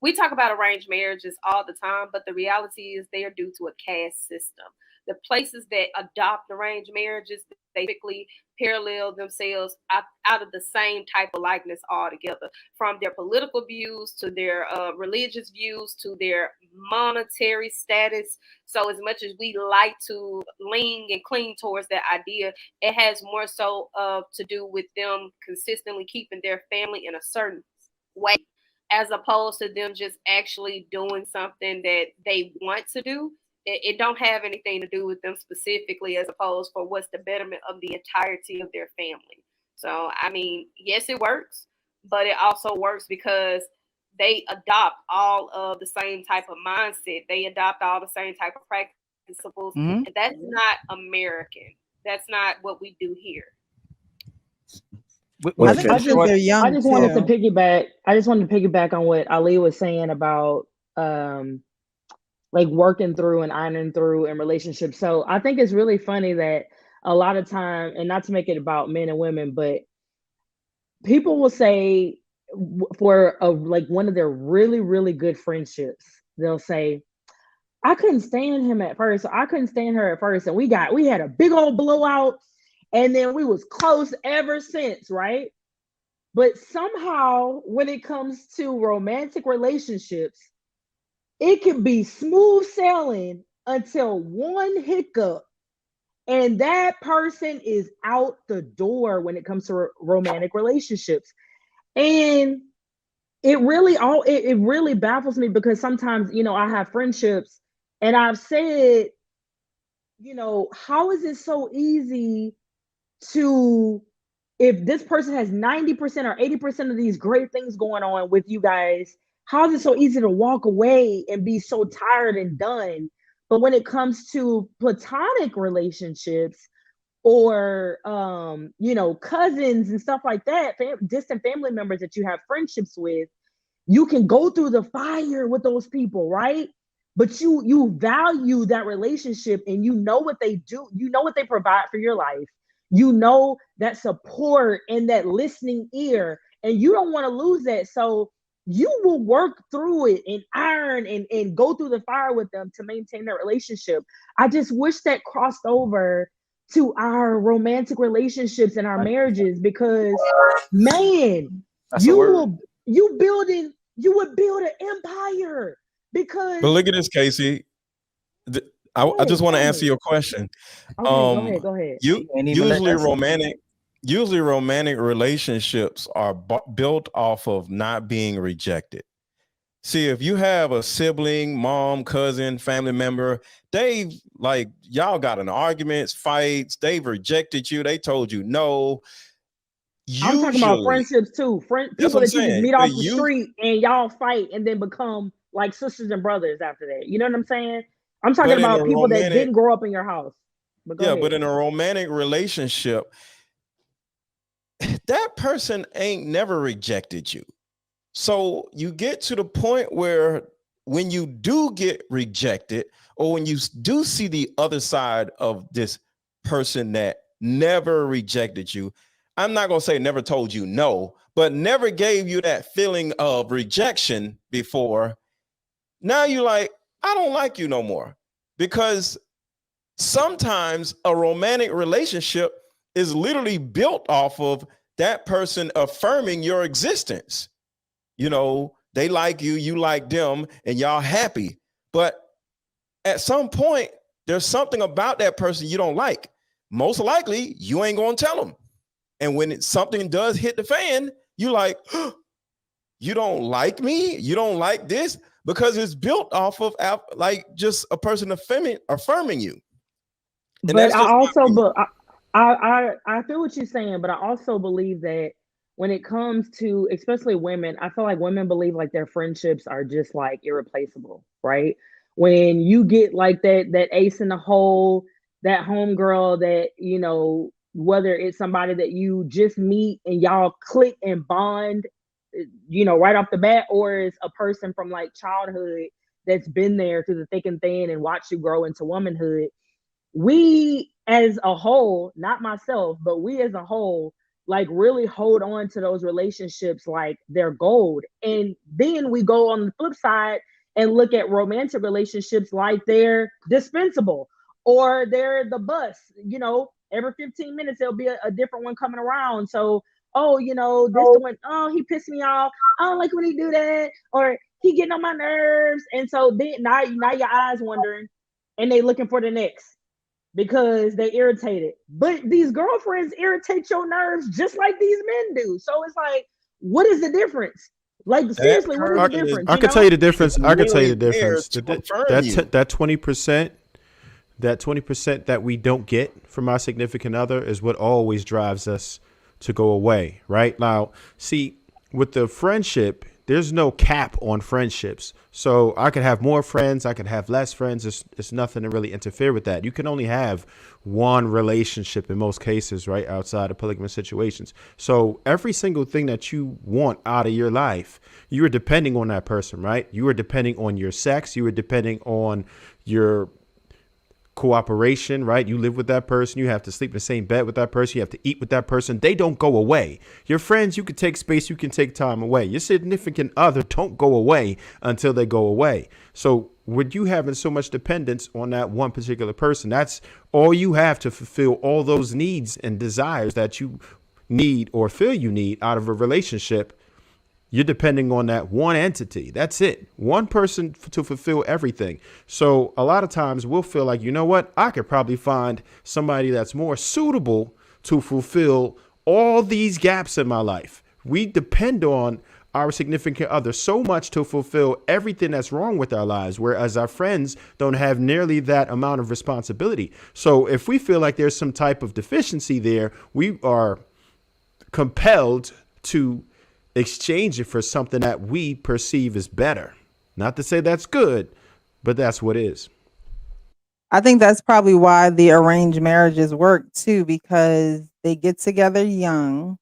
we talk about arranged marriages all the time, but the reality is they are due to a caste system. The places that adopt arranged marriages, they typically parallel themselves out of the same type of likeness altogether, from their political views to their religious views to their monetary status. So, as much as we like to lean and cling towards that idea, it has more so to do with them consistently keeping their family in a certain way, as opposed to them just actually doing something that they want to do. It don't have anything to do with them specifically, as opposed for what's the betterment of the entirety of their family. So I mean, yes, it works, but it also works because they adopt all of the same type of mindset. They adopt all the same type of principles, Hmm. and that's not American. That's not what we do here. With I Well, think I just traditional, they're I young just wanted to too. piggyback. I just wanted to piggyback on what Ali was saying about um like working through and ironing through in relationships. So I think it's really funny that a lot of time, and not to make it about men and women, but people will say for like one of their really really good friendships, they'll say, I couldn't stand him at first, or I couldn't stand her at first, and we had a big old blowout, and then we was close ever since, right? But somehow when it comes to romantic relationships, it can be smooth sailing until one hiccup, and that person is out the door when it comes to romantic relationships. And it really baffles me, because sometimes, I have friendships, and I've said, how is it so easy to, if this person has 90% or 80% of these great things going on with you guys, how is it so easy to walk away and be so tired and done? But when it comes to platonic relationships, or cousins and stuff like that, distant family members that you have friendships with, you can go through the fire with those people, right? But you value that relationship, and you know what they do, you know what they provide for your life, you know that support and that listening ear, and you don't want to lose that. So you will work through it and iron and go through the fire with them to maintain that relationship. I just wish that crossed over to our romantic relationships and our marriages, because man, that's a you word. will you would build an empire, but because look at this, Casey. Th- go I just ahead, want to go answer ahead. your question. Okay, go Um, ahead, go ahead. you You ain't even let usually us. romantic relationships are built off of not being rejected. See, if you have a sibling, mom, cousin, family member, they've like y'all got in arguments, fights, they've rejected you, they told you no. I'm talking about Usually, friendships too. Friend that's people what I'm that you just saying. meet But off the you, street and y'all fight and then become like sisters and brothers after that. You know what I'm saying? I'm talking but in a about people that romantic, didn't grow up in your house. But go yeah, but ahead. in a romantic relationship, that person ain't never rejected you. So you get to the point where when you do get rejected, or when you do see the other side of this person that never rejected you, I'm not going to say never told you no, but never gave you that feeling of rejection before. Now you're like, I don't like you no more. Because sometimes a romantic relationship is literally built off of that person affirming your existence. They like you, you like them, and y'all happy. But at some point, there's something about that person you don't like. Most likely, you ain't gonna tell them. And when something does hit the fan, you like, you don't like me, you don't like this, because it's built off of like just a person affirming you. And But that's I just my also, opinion. but I feel what you're saying, but I also believe that when it comes to especially women, I feel like women believe like their friendships are just like irreplaceable, right? When you get like that ace in the hole, that homegirl that, whether it's somebody that you just meet and y'all click and bond, right off the bat, or it's a person from like childhood that's been there through the thick and thin and watched you grow into womanhood. We as a whole, not myself, but we as a whole, like really hold on to those relationships like they're gold. And then we go on the flip side and look at romantic relationships like they're dispensable or they're the bus. Every 15 minutes there'll be a different one coming around. So, oh, this the one, oh, he pissed me off. I don't like when he do that, or he getting on my nerves. And so then now your eyes wandering and they looking for the next because they irritated. But these girlfriends irritate your nerves just like these men do. So it's like, what is the difference? Like That seriously, what is the person is difference? I could tell you the is difference. I could tell you really the there difference. to affirm you. That 20%, that 20% that we don't get from our significant other is what always drives us to go away. Right now, see, with the friendship, there's no cap on friendships. So I could have more friends, I could have less friends. It's nothing to really interfere with that. You can only have one relationship in most cases, right? Outside of polygamous situations. So every single thing that you want out of your life, you are depending on that person, right? You are depending on your sex. You are depending on your cooperation, right? You live with that person. You have to sleep in the same bed with that person. You have to eat with that person. They don't go away. Your friends, you can take space. You can take time away. Your significant other don't go away until they go away. So with you having so much dependence on that one particular person, that's all you have to fulfill all those needs and desires that you need or feel you need out of a relationship. You're depending on that one entity. That's it. One person to fulfill everything. So a lot of times we'll feel like, you know what? I could probably find somebody that's more suitable to fulfill all these gaps in my life. We depend on our significant other so much to fulfill everything that's wrong with our lives, whereas our friends don't have nearly that amount of responsibility. So if we feel like there's some type of deficiency there, we are compelled to exchange it for something that we perceive as better. Not to say that's good, but that's what is. I think that's probably why the arranged marriages work too, because they get together young.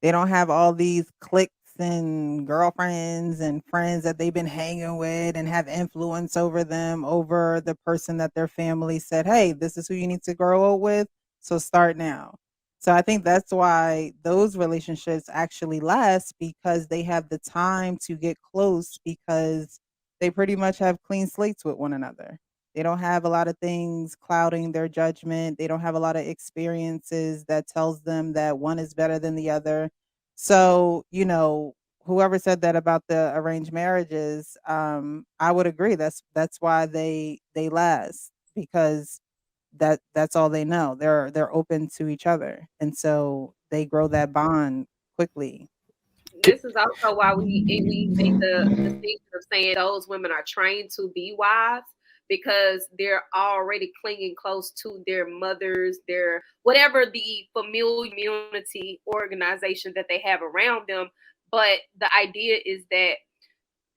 They don't have all these cliques and girlfriends and friends that they've been hanging with and have influence over them, over the person that their family said, hey, this is who you need to grow up with. So start now. So I think that's why those relationships actually last, because they have the time to get close, because they pretty much have clean slates with one another. They don't have a lot of things clouding their judgment. They don't have a lot of experiences that tells them that one is better than the other. So, whoever said that about the arranged marriages, I would agree. That's why they last, because that's all they know. They're open to each other, and so they grow that bond quickly. This is also why we make the distinction of saying those women are trained to be wives, because they're already clinging close to their mothers, their whatever the familial community organization that they have around them. But the idea is that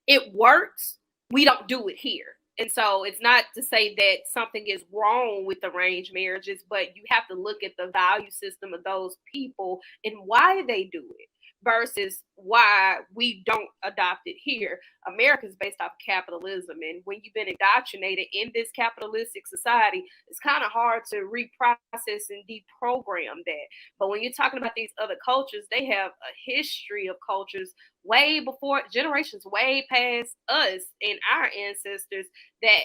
it works. We don't do it here. And so it's not to say that something is wrong with arranged marriages, but you have to look at the value system of those people and why they do it versus why we don't adopt it here. America is based off of capitalism. And when you've been indoctrinated in this capitalistic society, it's kind of hard to reprocess and deprogram that. But when you're talking about these other cultures, they have a history of cultures way before, generations way past us and our ancestors, that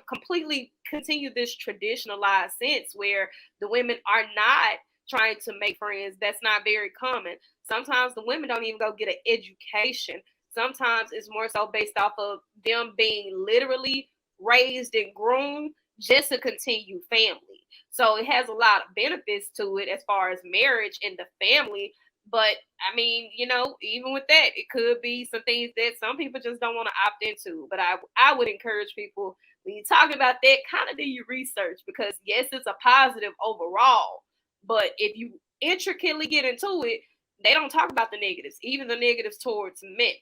completely continue this traditionalized sense where the women are not trying to make friends. That's not very common. Sometimes the women don't even go get an education. Sometimes it's more so based off of them being literally raised and groomed just to continue family. So it has a lot of benefits to it as far as marriage and the family. But I mean, even with that, it could be some things that some people just don't want to opt into. But I would encourage people, when you talk about that, kind of do your research, because yes, it's a positive overall. But if you intricately get into it, they don't talk about the negatives, even the negatives towards men.